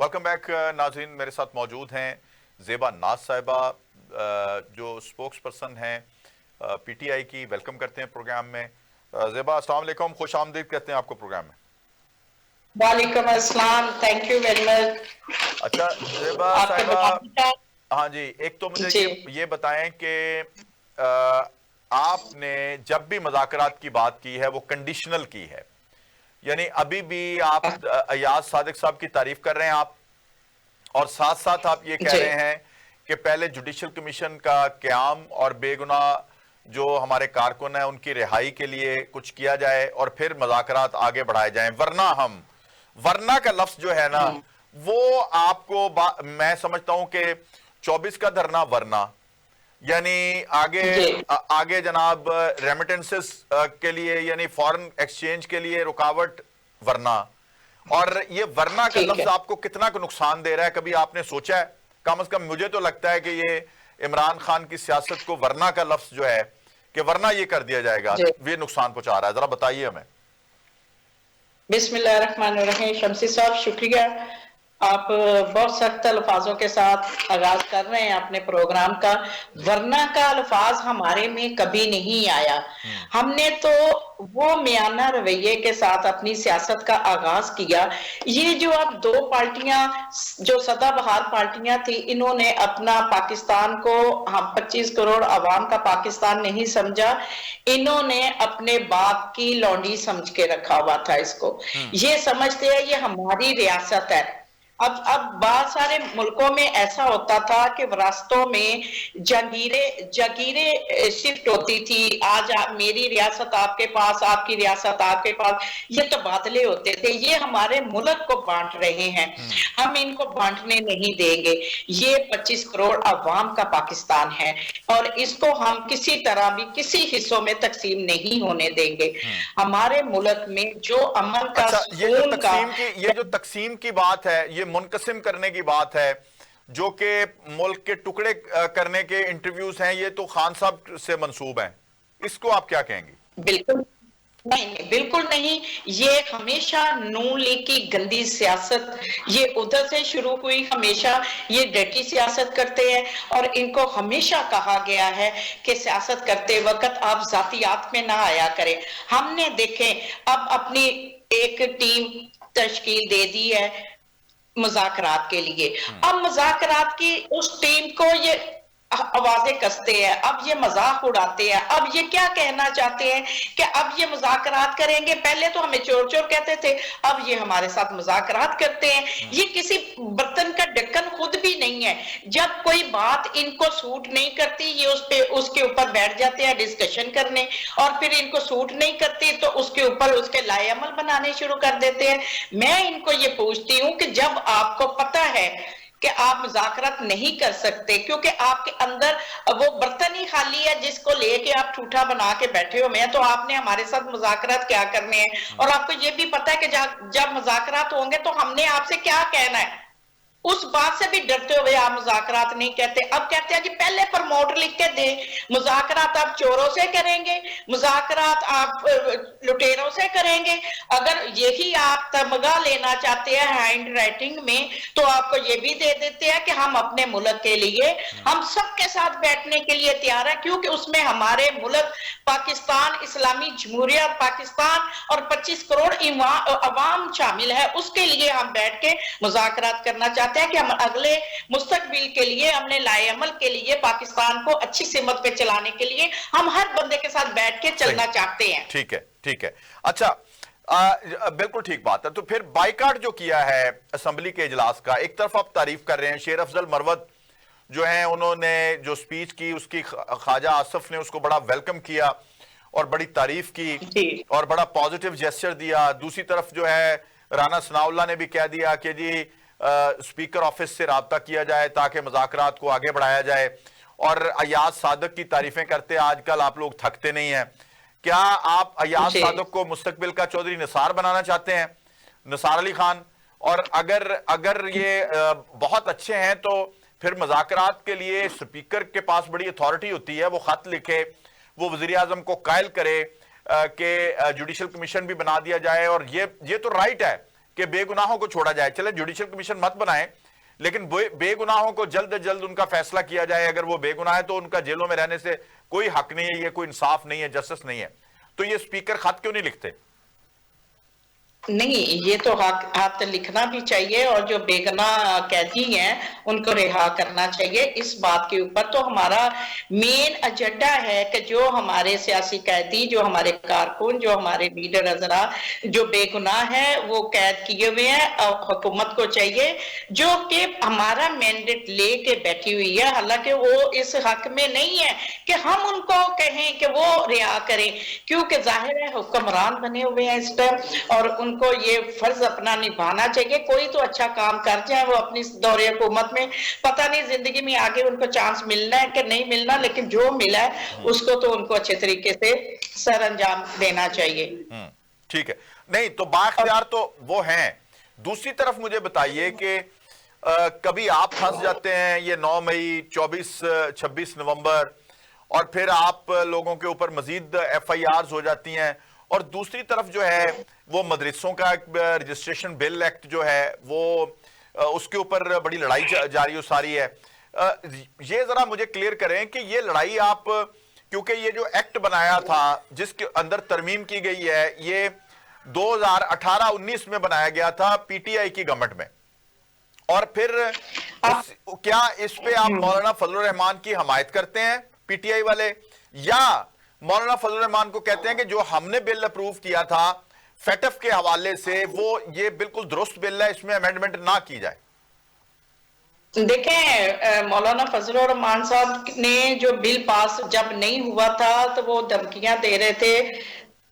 Welcome back ناظرین، میرے ساتھ موجود ہیں زیبا ناز صاحبہ جو سپوکس پرسن ہیں پی ٹی آئی کی. ویلکم کرتے ہیں پروگرام میں. زیبا السلام علیکم، خوش آمدید کہتے ہیں آپ کو پروگرام میں. وعلیکم السلام، تھینک یو ویری مچ. اچھا زیبا آپ کے صاحبہ، ہاں جی، ایک تو مجھے جی یہ بتائیں کہ آپ نے جب بھی مذاکرات کی بات کی ہے وہ کنڈیشنل کی ہے، یعنی ابھی بھی آپ ایاز صادق صاحب کی تعریف کر رہے ہیں آپ، اور ساتھ ساتھ آپ یہ کہہ جی رہے ہیں کہ پہلے جوڈیشل کمیشن کا قیام اور بے گناہ جو ہمارے کارکن ہیں ان کی رہائی کے لیے کچھ کیا جائے اور پھر مذاکرات آگے بڑھائے جائیں، ورنہ کا لفظ جو ہے نا وہ آپ کو میں سمجھتا ہوں کہ 24 کا دھرنا ورنہ، یعنی جی آگے جناب ریمیٹنسز کے لیے یعنی فارن ایکسچینج کے لیے رکاوٹ ورنہ، اور یہ ورنہ کا ٹھیک ہے. لفظ آپ کو کتنا کو نقصان دے رہا ہے؟ کبھی آپ نے سوچا ہے؟ کم از کم مجھے تو لگتا ہے کہ یہ عمران خان کی سیاست کو ورنہ کا لفظ جو ہے کہ ورنہ یہ کر دیا جائے گا، جی یہ نقصان پہنچا رہا ہے. ذرا بتائیے ہمیں. بسم اللہ الرحمن الرحیم. شمسی صاحب شکریہ، آپ بہت سخت الفاظوں کے ساتھ آغاز کر رہے ہیں اپنے پروگرام کا. ورنہ کا الفاظ ہمارے میں کبھی نہیں آیا. ہم نے تو وہ میانہ رویے کے ساتھ اپنی سیاست کا آغاز کیا. یہ جو اب دو پارٹیاں جو سدا بہار پارٹیاں تھی، انہوں نے اپنا پاکستان کو 25 کروڑ عوام کا پاکستان نہیں سمجھا، انہوں نے اپنے باپ کی لونڈی سمجھ کے رکھا ہوا تھا اس کو. یہ سمجھتے ہیں یہ ہماری ریاست ہے. اب بہت سارے ملکوں میں ایسا ہوتا تھا کہ وراثتوں میں جگیریں شفٹ ہوتی تھی. آج میری ریاست آپ کے پاس، آپ کی ریاست آپ کے پاس، یہ تبادلے ہوتے تھے. یہ ہمارے ملک کو بانٹ رہے ہیں، ہم ان کو بانٹنے نہیں دیں گے. یہ 25 کروڑ عوام کا پاکستان ہے اور اس کو ہم کسی طرح بھی کسی حصوں میں تقسیم نہیں ہونے دیں گے. ہمارے ملک میں جو امن کا، اچھا، سکون کا، یہ جو تقسیم کی بات ہے، یہ منقسم کرنے کی بات ہے، جو کہ ملک کے ٹکڑے کرنے کے انٹرویوز ہیں، یہ تو خان صاحب سے منسوب ہیں. اس کو آپ کیا کہیں گی؟ بالکل نہیں، بالکل نہیں. یہ ہمیشہ نون لیگ کی گندی سیاست، یہ ادھر سے شروع ہوئی. ہمیشہ یہ ڈرٹی سیاست کرتے ہیں اور ان کو ہمیشہ کہا گیا ہے کہ سیاست کرتے وقت آپ ذاتیات میں نہ آیا کریں. ہم نے دیکھیں اب اپنی ایک ٹیم تشکیل دے دی ہے مذاکرات کے لیے. اب مذاکرات کی اس ٹیم کو یہ آوازیں کستے ہیں، اب یہ مذاق اڑاتے ہیں. اب یہ کیا کہنا چاہتے ہیں کہ اب یہ مذاکرات کریں گے؟ پہلے تو ہمیں چور چور کہتے تھے، اب یہ ہمارے ساتھ مذاکرات کرتے ہیں. یہ کسی برتن کا ڈھکن خود بھی نہیں ہے. جب کوئی بات ان کو سوٹ نہیں کرتی، یہ اس کے اوپر بیٹھ جاتے ہیں ڈسکشن کرنے، اور پھر ان کو سوٹ نہیں کرتی تو اس کے اوپر اس کے لائے عمل بنانے شروع کر دیتے ہیں. میں ان کو یہ پوچھتی ہوں کہ جب آپ کو پتہ ہے کہ آپ مذاکرات نہیں کر سکتے کیونکہ آپ کے اندر وہ برتن ہی خالی ہے جس کو لے کے آپ ٹھوٹا بنا کے بیٹھے ہوئے ہیں، تو آپ نے ہمارے ساتھ مذاکرات کیا کرنے ہیں؟ اور آپ کو یہ بھی پتا ہے کہ جب مذاکرات ہوں گے تو ہم نے آپ سے کیا کہنا ہے. اس بات سے بھی ڈرتے ہوئے آپ مذاکرات نہیں کہتے. اب کہتے ہیں جی پہلے پرموٹ لکھ کے دیں، مذاکرات آپ چوروں سے کریں گے، مذاکرات آپ لٹیروں سے کریں گے. اگر یہی آپ تمغہ لینا چاہتے ہیں ہینڈ رائٹنگ میں، تو آپ کو یہ بھی دے دیتے ہیں کہ ہم اپنے ملک کے لیے ہم سب کے ساتھ بیٹھنے کے لیے تیار ہیں، کیونکہ اس میں ہمارے ملک پاکستان اسلامی جمہوریہ پاکستان اور 25 کروڑ عوام شامل ہے. اس کے لیے ہم بیٹھ کے مذاکرات کرنا چاہتے ہیں کہ ہم اگلے مستقبل کے لیے، ہم نے لائے عمل کے لیے، پاکستان کو اچھی سمت پہ چلانے کے لیے ہم ہر بندے کے ساتھ بیٹھ کے چلنا چاہتے ہیں. ٹھیک ہے، ٹھیک ہے. اچھا، بالکل ٹھیک بات ہے. تو پھر بائیکاٹ جو کیا ہے اسمبلی کے اجلاس کا، ایک طرف آپ تعریف کر رہے ہیں، شیر افضل مروت جو ہیں انہوں نے جو سپیچ کی اس کی خواجہ آصف نے اس کو بڑا ویلکم کیا اور بڑی تعریف کی اور بڑا پازیٹیو جیسچر دیا. دوسری طرف جو ہے رانا ثناء اللہ نے بھی کہہ دیا کہ جی اسپیکر آفس سے رابطہ کیا جائے تاکہ مذاکرات کو آگے بڑھایا جائے. اور ایاز صادق کی تعریفیں کرتے آج کل آپ لوگ تھکتے نہیں ہیں. کیا آپ ایاز صادق کو مستقبل کا چودھری نثار بنانا چاہتے ہیں، نثار علی خان؟ اور اگر یہ بہت اچھے ہیں تو پھر مذاکرات کے لیے سپیکر کے پاس بڑی اتھارٹی ہوتی ہے، وہ خط لکھے، وہ وزیر اعظم کو قائل کرے کہ جوڈیشل کمیشن بھی بنا دیا جائے. اور یہ تو رائٹ ہے کہ بے گناہوں کو چھوڑا جائے. چلے جوڈیشل کمیشن مت بنائیں, لیکن بے گناہوں کو جلد از جلد ان کا فیصلہ کیا جائے. اگر وہ بے گناہ ہے تو ان کا جیلوں میں رہنے سے کوئی حق نہیں ہے, یہ کوئی انصاف نہیں ہے, جسٹس نہیں ہے. تو یہ اسپیکر خط کیوں نہیں لکھتے؟ نہیں, یہ تو خط لکھنا بھی چاہیے, اور جو بے گناہ قیدی ہیں ان کو رہا کرنا چاہیے. اس بات کے اوپر تو ہمارا مین ایجنڈا ہے کہ جو ہمارے سیاسی قیدی, جو ہمارے کارکن, جو ہمارے لیڈر حضرات جو بے گناہ ہیں وہ قید کیے ہوئے ہیں, حکومت کو چاہیے جو کہ ہمارا مینڈیٹ لے کے بیٹھی ہوئی ہے, حالانکہ وہ اس حق میں نہیں ہے کہ ہم ان کو کہیں کہ وہ رہا کریں, کیونکہ ظاہر ہے حکمران بنے ہوئے ہیں اس ٹائم, اور ان کو یہ فرض اپنا نبھانا چاہیے. کوئی تو اچھا کام کر جائے وہ اپنی دور حکومت میں, پتہ نہیں زندگی میں آگے ان کو چانس ملنا ہے کہ نہیں ملنا, لیکن جو ملا ہے اس کو تو ان کو اچھے طریقے سے سر انجام دینا چاہیے. ٹھیک ہے, نہیں تو بااختیار تو وہ ہیں. دوسری طرف مجھے بتائیے کہ کبھی آپ پھنس جاتے ہیں یہ 9 مئی 26 نومبر, اور پھر آپ لوگوں کے اوپر مزید ایف آئی آرز ہو جاتی ہیں, اور دوسری طرف جو ہے وہ مدرسوں کا رجسٹریشن بل ایکٹ جو ہے وہ اس کے اوپر بڑی لڑائی جاری و ساری ہے. یہ ذرا مجھے کلیئر کریں کہ یہ لڑائی آپ, کیونکہ یہ جو ایکٹ بنایا تھا جس کے اندر ترمیم کی گئی ہے, یہ 2018-19 میں بنایا گیا تھا پی ٹی آئی کی گورنمنٹ میں, اور پھر کیا اس پہ آپ مولانا فضل الرحمان کی حمایت کرتے ہیں پی ٹی آئی والے, یا مولانا فضل الرحمان کو کہتے ہیں کہ جو ہم نے بل اپروو کیا تھا فیٹف کے حوالے سے وہ یہ بالکل درست بل ہے, اس میں امینڈمنٹ نہ کی جائے؟ دیکھیں, مولانا فضل الرحمان صاحب نے جو بل پاس جب نہیں ہوا تھا تو وہ دھمکیاں دے رہے تھے,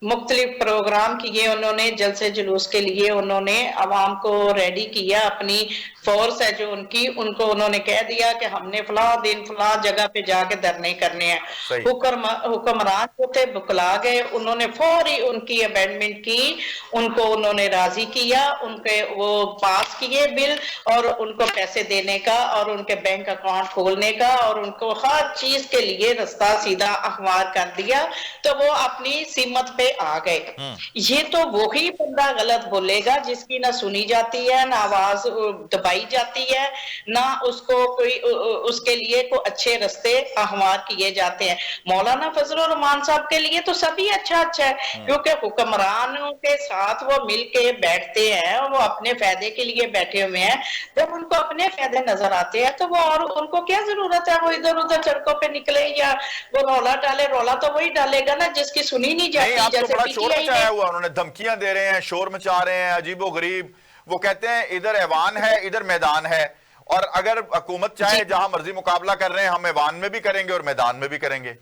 مختلف پروگرام کیے انہوں نے, جلسے جلوس کے لیے انہوں نے عوام کو ریڈی کیا, اپنی فورس ہے جو ان کی, ان کو انہوں نے کہہ دیا کہ ہم نے فلاں دن فلاں جگہ پہ جا کے دھرنے کرنے ہیں. حکمران جو تھے بکلا گئے, انہوں نے فوری ان کی امینڈمنٹ کی, ان کو انہوں نے راضی کیا, ان کے وہ پاس کیے بل, اور ان کو پیسے دینے کا اور ان کے بینک اکاؤنٹ کھولنے کا اور ان کو ہر چیز کے لیے رستہ سیدھا ہموار کر دیا, تو وہ اپنی سمت پہ آ گئے. یہ تو وہی بندہ غلط بولے گا جس کی نہ سنی جاتی ہے, نہ آواز دبائی جاتی ہے, نہ اس کو کوئی اس کے لیے کوئی اچھے رستے ہموار کیے جاتے ہیں. مولانا فضل الرحمان صاحب کے لیے تو سبھی اچھا ہے, کیونکہ حکمرانوں کے ساتھ وہ مل کے بیٹھتے ہیں, اور وہ اپنے فائدے کے لیے بیٹھے ہوئے ہیں. جب ان کو اپنے فائدے نظر آتے ہیں تو وہ, اور ان کو کیا ضرورت ہے وہ ادھر ادھر سڑکوں پہ نکلے یا وہ رولا ڈالے. رولا تو وہی ڈالے گا نا جس کی سنی نہیں جاتی. آپ تو جیسے بڑا پی شور ٹی آئی مچایا ہوا, انہوں نے دھمکیاں دے رہے ہیں, شور مچا رہے ہیں, عجیب و غریب. وہ کہتے ہیں ادھر ایوان ہے ادھر میدان ہے, اور اگر حکومت چاہے جہاں مرضی مقابلہ کر رہے ہیں, ہم ایوان میں بھی کریں گے اور میدان میں بھی کریں گے.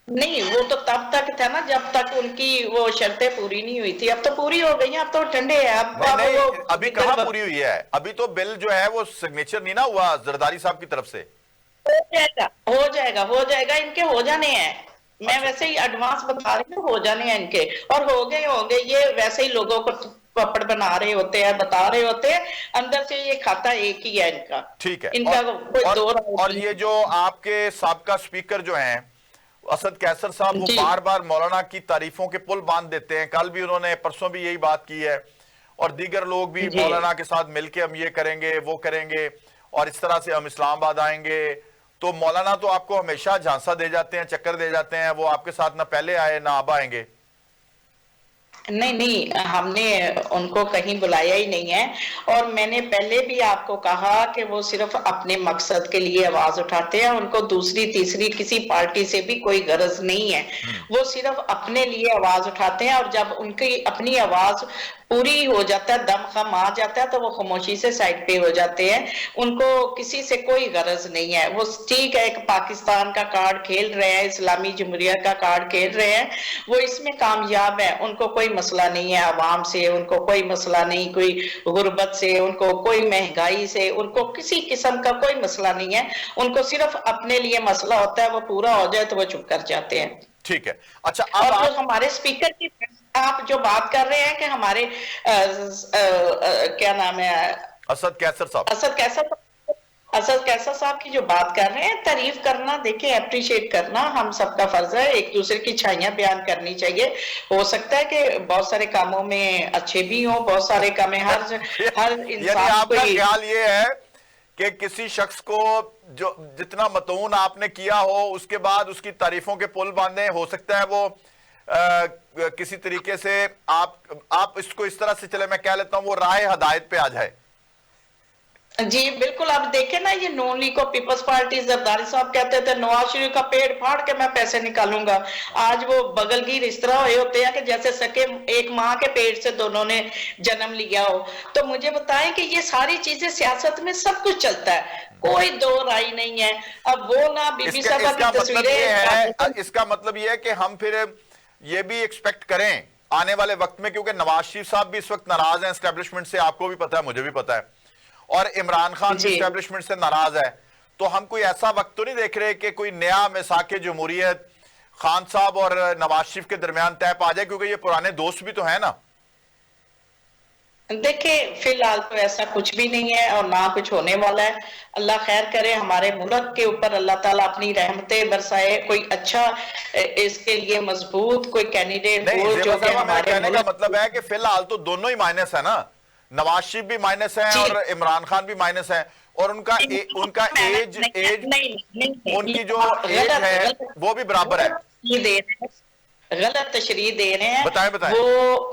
نہیں, وہ تو تب تک تھا نا جب تک ان کی وہ شرطیں پوری نہیں ہوئی تھی. اب تو پوری ہو گئی ہیں, اب تو ٹھنڈے ہیں. نہیں, ابھی کہاں پوری ہوئی ہے, ابھی تو بل جو ہے وہ سگنیچر نہیں نہ ہوا زرداری صاحب کی طرف سے. ہو جائے گا, ان کے ہو جانے ہیں. میں ویسے ہی ایڈوانس بتا رہی ہوں, ہو جانے ہیں ان کے, اور ہو گئے. یہ ویسے ہی لوگوں کو پپڑ بنا رہے ہوتے ہیں, بتا رہے ہوتے ہیں, اندر سے یہ کھاتا ایک ہی ہے ان کا. ٹھیک ہے, ان کا کوئی دو رائے اور نہیں. یہ جو آپ کے سابقہ سپیکر جو ہیں اسد کیسر صاحب, وہ جی. بار بار مولانا کی تعریفوں کے پل باندھ دیتے ہیں. کل بھی انہوں نے, پرسوں بھی یہی بات کی ہے, اور دیگر لوگ بھی جی. مولانا کے ساتھ مل کے ہم یہ کریں گے وہ کریں گے, اور اس طرح سے ہم اسلام آباد آئیں گے. تو مولانا تو آپ کو ہمیشہ جھانسا دے جاتے ہیں, چکر دے جاتے ہیں, وہ آپ کے ساتھ نہ پہلے آئے نہ اب آئیں گے. نہیں, ہم نے ان کو کہیں بلایا ہی نہیں ہے, اور میں نے پہلے بھی آپ کو کہا کہ وہ صرف اپنے مقصد کے لیے آواز اٹھاتے ہیں. ان کو دوسری تیسری کسی پارٹی سے بھی کوئی غرض نہیں ہے, وہ صرف اپنے لیے آواز اٹھاتے ہیں, اور جب ان کی اپنی آواز پوری ہو جاتا ہے, دم خم آ جاتا ہے, تو وہ خاموشی سے سائڈ پہ ہو جاتے ہیں. ان کو کسی سے کوئی غرض نہیں ہے. وہ ٹھیک ہے ایک پاکستان کا کارڈ کھیل رہے ہیں, اسلامی جمہوریہ کا کارڈ کھیل رہے ہیں, وہ اس میں کامیاب ہے. ان کو کوئی مسئلہ نہیں ہے عوام سے, ان کو کوئی مسئلہ نہیں کوئی غربت سے, ان کو کوئی مہنگائی سے, ان کو کسی قسم کا کوئی مسئلہ نہیں ہے. ان کو صرف اپنے لیے مسئلہ ہوتا ہے, وہ پورا ہو جائے تو وہ چپ کر جاتے ہیں. ٹھیک ہے, اچھا. اور جو ہمارے اسپیکر کی آپ جو بات کر رہے ہیں کہ ہمارے کیا نام ہے, اسد کیسر صاحب, اسد کیسر اسد کیسا صاحب کی جو بات کر رہے ہیں، تعریف کرنا، دیکھیں اپریشیٹ کرنا ہم سب کا فرض ہے، ایک دوسرے کی چھائیاں بیان کرنی چاہیے. ہو سکتا ہے کہ بہت سارے کاموں میں اچھے بھی ہوں، بہت سارے کام ہر یعنی انسان آپ کو کا خیال یہ ہے کہ کسی شخص کو جو جتنا متعون آپ نے کیا ہو اس کے بعد اس کی تعریفوں کے پل باندھیں، ہو سکتا ہے وہ کسی طریقے سے آپ اس کو اس طرح سے چلے، میں کہہ لیتا ہوں وہ راہ ہدایت پہ آ جائے. جی بالکل. آپ دیکھیں نا یہ نون لیگ کو پیپلز پارٹی زرداری صاحب کہتے تھے نواز شریف کا پیڑ پھاڑ کے میں پیسے نکالوں گا. آج وہ بغل گیر اس طرح ہوئے ہوتے ہیں کہ جیسے سکے ایک ماں کے پیٹ سے دونوں نے جنم لیا ہو. تو مجھے بتائیں کہ یہ ساری چیزیں سیاست میں سب کچھ چلتا ہے، کوئی دو رائے نہیں ہے. اب وہ نہ بی بی صاحبہ کی تصویریں، اس کا مطلب یہ ہے کہ ہم پھر یہ بھی ایکسپیکٹ کریں آنے والے وقت میں، کیونکہ نواز شریف صاحب بھی اس وقت ناراض ہیں اسٹیبلشمنٹ سے، آپ کو بھی پتا ہے مجھے بھی پتا ہے، اور عمران خان بھی جی اسٹیبلشمنٹ سے ناراض ہے. تو ہم کوئی ایسا وقت تو نہیں دیکھ رہے کہ کوئی نیا میثاق جمہوریت خان صاحب اور نواز شریف کے درمیان طے پا جائے، کیونکہ یہ پرانے دوست بھی تو ہیں نا. دیکھیں فی الحال تو ایسا کچھ بھی نہیں ہے اور نہ کچھ ہونے والا ہے. اللہ خیر کرے، ہمارے ملک کے اوپر اللہ تعالیٰ اپنی رحمتیں برسائے، کوئی اچھا اس کے لیے مضبوط کوئی کینڈیڈیٹ نہیں ہو زیبا جو کہ صاحبہ، میرے ہمارے کہنے کا ملک. مطلب ہے کہ فی الحال تو دونوں ہی مائنس ہیں نا، نواز شریف بھی مائنس ہیں جی اور عمران خان بھی مائنس ہیں، اور ان کا ایج ان کی جو آپ ایج غلط ہے غلط وہ بھی برابر ہے. غلط تشریح دے رہے ہیں. بتائیں بتائیں. وہ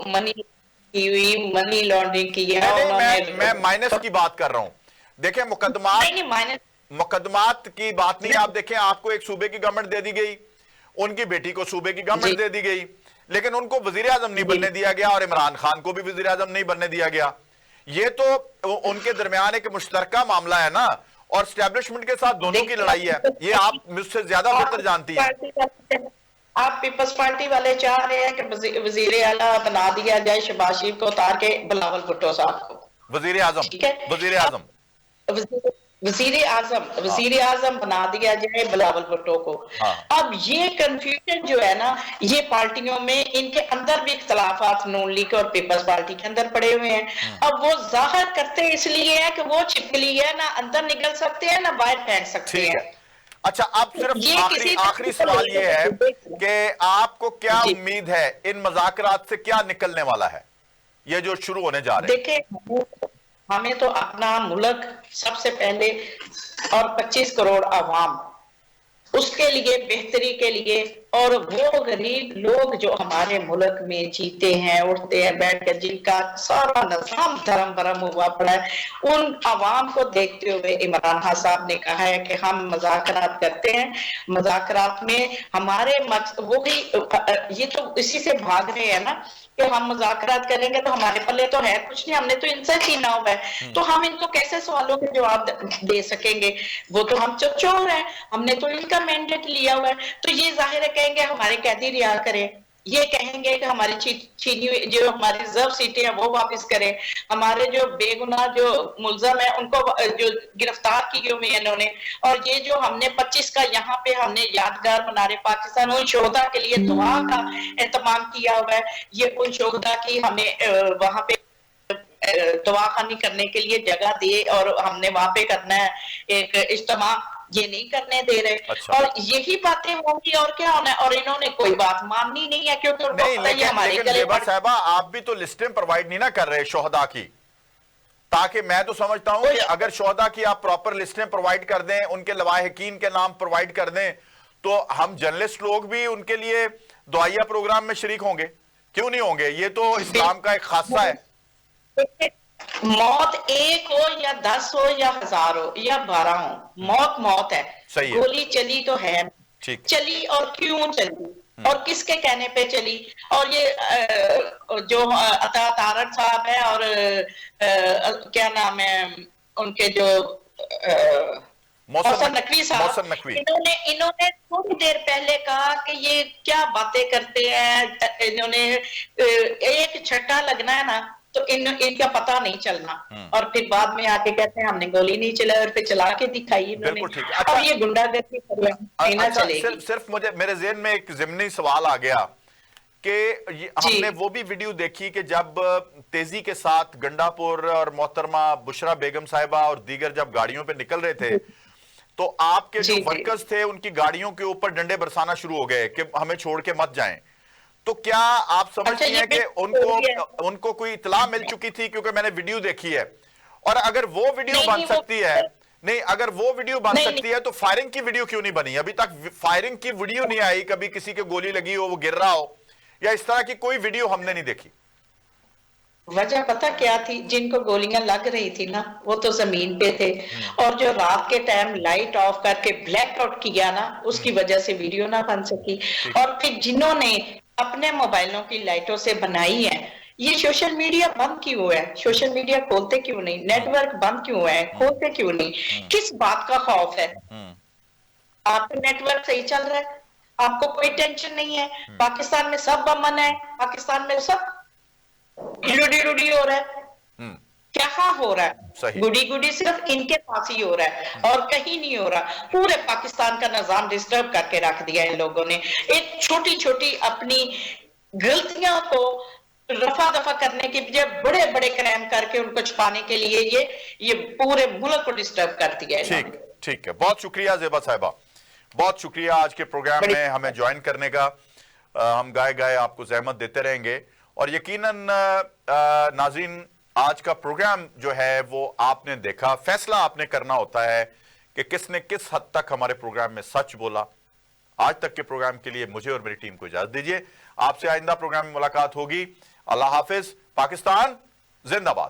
کی ہوئی منی لانڈرنگ کی ہے نہیں انہوں نے. میں مائنس کی بات کر رہا ہوں. دیکھیں مقدمات کی بات نہیں. آپ دیکھیں آپ کو ایک صوبے کی گورنمنٹ دے دی گئی، ان کی بیٹی کو صوبے کی گورنمنٹ دے دی گئی، لیکن ان کو وزیر اعظم نہیں بننے دیا گیا، اور عمران خان کو بھی وزیر اعظم نہیں بننے دیا گیا. یہ تو ان کے درمیان ایک مشترکہ معاملہ ہے نا، اور اسٹیبلشمنٹ کے ساتھ دونوں کی لڑائی ہے. یہ آپ مجھ سے زیادہ بہتر جانتی ہیں. آپ پیپلز پارٹی والے چاہ رہے ہیں کہ وزیر اعلیٰ بنا دیا جائے شہباز شریف کو اتار کے بلاول بھٹو صاحب کو. وزیر اعظم ٹھیک ہے، وزیر اعظم ہاں وزیر اعظم بنا دیا جائے بلاول بھٹو کو. ہاں اب یہ کنفیوژن جو ہے نا، یہ پارٹیوں میں ان کے اندر بھی اختلافات نون لیگ اور پیپلز پارٹی کے اندر پڑے ہوئے ہیں. اب وہ ظاہر کرتے اس لیے ہے کہ وہ چھپکلی ہے، نہ اندر نکل سکتے ہیں نہ باہر پھینک سکتے ٹھیک ہیں. ہے. اچھا اب صرف یہ کسی آخری سوال یہ ہے کہ آپ کو کیا جی امید ہے ان مذاکرات سے کیا نکلنے والا ہے یہ جو شروع ہونے جا رہے ہیں؟ دیکھیں ہمیں تو اپنا ملک سب سے پہلے اور 25 کروڑ عوام اس کے لیے بہتری کے لیے، اور وہ غریب لوگ جو ہمارے ملک میں جیتے ہیں اٹھتے ہیں بیٹھ کر، جن کا سارا نظام دھرم برم ہوا پڑا ہے، ان عوام کو دیکھتے ہوئے عمران خان صاحب نے کہا ہے کہ ہم مذاکرات کرتے ہیں. مذاکرات میں ہمارے وہ بھی یہ تو اسی سے بھاگ رہے ہیں نا کہ ہم مذاکرات کریں گے تو ہمارے پلے تو ہے کچھ نہیں، ہم نے تو ان سے چھینا ہوا ہے، تو ہم ان کو کیسے سوالوں کے جواب دے سکیں گے؟ وہ تو ہم چور ہیں، ہم نے تو ان کا مینڈیٹ لیا ہوا ہے. تو یہ ظاہر ہے کہیں گے ہمارے قیدی رہا کریں، یہ کہیں گے کہ ہماری چھینی ہوئی جو ہماری ریزرو سیٹیں ہیں وہ واپس کریں، ہمارے جو بے گناہ جو ملزم ہیں ان کو جو گرفتار کیے ہوئے ہیں انہوں نے، اور یہ جو ہم نے 25 کا یہاں پہ ہم نے یادگار منارے پاکستان ان شہداء کے لیے دعا کا اہتمام کیا ہوا ہے، یہ ان شہداء کی ہمیں وہاں پہ دعا خانی کرنے کے لیے جگہ دے، اور ہم نے وہاں پہ کرنا ہے ایک اجتماع، یہ نہیں کرنے دے رہے. اچھا اور یہی باتیں ہوں گی اور کیا ہونا ہے، اور انہوں نے کوئی بات ماننی نہیں ہے کیونکہ ان کو نہیں، پتہ ہی ہمارے لیکن گلے زیبا پڑ. صاحبہ آپ بھی تو لسٹیں پروائیڈ نہیں نہ کر رہے شہداء کی، تاکہ میں تو سمجھتا ہوں کہ اگر شہداء کی آپ پراپر لسٹیں پروائیڈ کر دیں، ان کے لواحقین کے نام پروائیڈ کر دیں، تو ہم جرنلسٹ لوگ بھی ان کے لیے دعائیہ پروگرام میں شریک ہوں گے. کیوں نہیں ہوں گے؟ یہ تو اسلام کا ایک خاصہ ہے. موت ایک ہو یا 10 ہو یا 1000 ہو یا 12 ہو، موت موت ہے. صحیح ہے. گولی چلی تو ہے، ٹھیک. چلی اور کیوں چلی اور کس کے کہنے پہ چلی. اور یہ جو عطا تارڑ صاحب ہے اور کیا نام ہے ان کے جو محسن نقوی صاحب، انہوں نے تھوڑی دیر پہلے کہا کہ یہ کیا باتیں کرتے ہیں، انہوں نے ایک چھٹا لگنا ہے نا تو ان کا پتہ نہیں چلنا، اور پھر بعد میں آ کے کہتے ہیں ہم نے گولی نہیں چلائی اور پھر چلا کے دکھائی انہوں نے. بالکل ٹھیک. اب یہ گنڈا گردی نہ چلے گی. صرف میرے ذہن میں ایک ضمنی سوال آ گیا کہ ہم نے وہ بھی ویڈیو دیکھی کہ جب تیزی کے ساتھ گنڈاپور اور محترمہ بشرا بیگم صاحبہ اور دیگر جب گاڑیوں پہ نکل رہے تھے تو آپ کے جو ورکرز تھے ان کی گاڑیوں کے اوپر ڈنڈے برسانا شروع ہو گئے کہ ہمیں چھوڑ کے مت جائیں. تو کیا آپ سمجھتی ہیں کہ ان کو کوئی اطلاع مل چکی تھی؟ کیونکہ میں نے ویڈیو دیکھی ہے. اور اگر وہ ویڈیو بن سکتی ہے اگر وہ ویڈیو بن سکتی ہے تو فائرنگ کی ویڈیو کیوں نہیں بنی؟ ابھی تک فائرنگ کی ویڈیو نہیں آئی, کبھی کسی کے گولی لگی ہو وہ گر رہا ہو یا اس طرح کی کوئی ویڈیو ہم نے نہیں دیکھی. وجہ پتہ کیا تھی؟ جن کو گولیاں لگ رہی تھی نا وہ تو زمین پہ تھے, اور جو رات کے ٹائم لائٹ آف کر کے بلیک آؤٹ کیا نا اس کی وجہ سے ویڈیو نہ بن سکی. اور پھر جنہوں نے اپنے موبائلوں کی لائٹوں سے بنائی ہے, یہ سوشل میڈیا بند کیوں ہے؟ سوشل میڈیا کھولتے کیوں نہیں؟ نیٹ ورک بند کیوں ہے؟ کھولتے کیوں نہیں؟ کس بات کا خوف ہے؟ آپ کا نیٹ ورک صحیح چل رہا ہے, آپ کو کوئی ٹینشن نہیں ہے, پاکستان میں سب امن ہے, پاکستان میں سب گڈی ہو رہا ہے. کیا ہو رہا ہے؟ گڈی صرف ان کے پاس ہی ہو رہا ہے اور کہیں نہیں ہو رہا. پورے پاکستان کا نظام ڈسٹرب کر کے رکھ دیا ان لوگوں نے. ایک چھوٹی چھوٹی اپنی غلطیاں کو رفع دفع کرنے کے بجائے بڑے بڑے کرائم کر کے ان کو چھپانے کے لیے یہ پورے ملک کو ڈسٹرب کر دیا ہے. ٹھیک ہے, بہت شکریہ زیبا صاحبہ, بہت شکریہ آج کے پروگرام میں ہمیں جوائن کرنے کا. ہم گائے گائے آپ کو زحمت دیتے رہیں گے, اور یقیناً ناظرین آج کا پروگرام جو ہے وہ آپ نے دیکھا. فیصلہ آپ نے کرنا ہوتا ہے کہ کس نے کس حد تک ہمارے پروگرام میں سچ بولا. آج تک کے پروگرام کے لیے مجھے اور میری ٹیم کو اجازت دیجیے. آپ سے آئندہ پروگرام میں ملاقات ہوگی. اللہ حافظ. پاکستان زندہ باد.